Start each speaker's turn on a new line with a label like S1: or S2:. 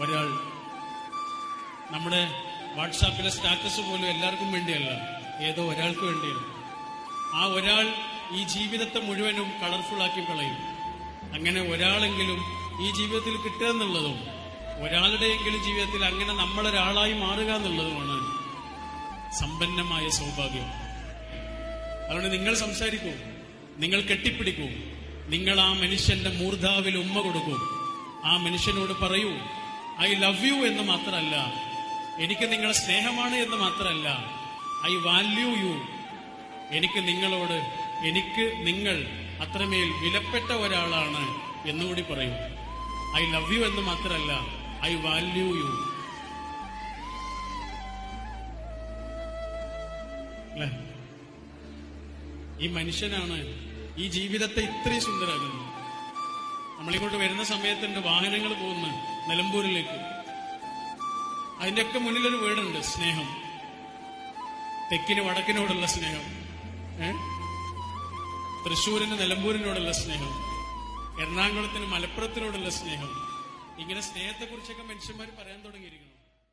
S1: ഒരാൾ നമ്മുടെ വാട്സാപ്പിലെ സ്റ്റാറ്റസ് പോലും എല്ലാവർക്കും വേണ്ടിയല്ല, ഏതോ ഒരാൾക്ക് വേണ്ടിയാണ്. ആ ഒരാൾ ഈ ജീവിതത്തെ മുഴുവനും കളർഫുൾ ആക്കി കളയും. അങ്ങനെ ഒരാളെങ്കിലും ഈ ജീവിതത്തിൽ കിട്ടുക എന്നുള്ളതും ഒരാളുടെയെങ്കിലും ജീവിതത്തിൽ അങ്ങനെ നമ്മളൊരാളായി മാറുക എന്നുള്ളതുമാണ് സമ്പന്നമായ സൗഭാഗ്യം. അതുകൊണ്ട് നിങ്ങൾ സംസാരിക്കൂ, നിങ്ങൾ കെട്ടിപ്പിടിക്കൂ, നിങ്ങൾ ആ മനുഷ്യന്റെ മൂർധാവിൽ ഉമ്മ കൊടുക്കൂ, ആ മനുഷ്യനോട് പറയൂ ഐ ലവ് യു എന്ന് മാത്രമല്ല, എനിക്ക് നിങ്ങളെ സ്നേഹമാണ് എന്ന് മാത്രമല്ല, ഐ വാല്യൂ യു, എനിക്ക് നിങ്ങളോട്, എനിക്ക് നിങ്ങൾ അത്രമേൽ വിലപ്പെട്ട ഒരാളാണ് എന്നുകൂടി പറയൂ. ഐ ലവ് യു എന്ന് മാത്രമല്ല, ഐ വാല്യൂ യു. അല്ലേ? ഈ മനുഷ്യനാണ് ഈ ജീവിതത്തെ ഇത്രയും സുന്ദരമാക്കുന്നത്. നമ്മളിങ്ങോട്ട് വരുന്ന സമയത്തുണ്ട് വാഹനങ്ങൾ പോകുന്നു നിലമ്പൂരിലേക്ക്. അതിന്റെയൊക്കെ മുന്നിലൊരു വീടുണ്ട്, സ്നേഹം. തെക്കിന് വടക്കിനോടുള്ള സ്നേഹം, തൃശ്ശൂരിന് നിലമ്പൂരിനോടുള്ള സ്നേഹം, എറണാകുളത്തിന് മലപ്പുറത്തിനോടുള്ള സ്നേഹം. ഇങ്ങനെ സ്നേഹത്തെക്കുറിച്ചൊക്കെ മനുഷ്യന്മാർ പറയാൻ തുടങ്ങിയിരിക്കുന്നു.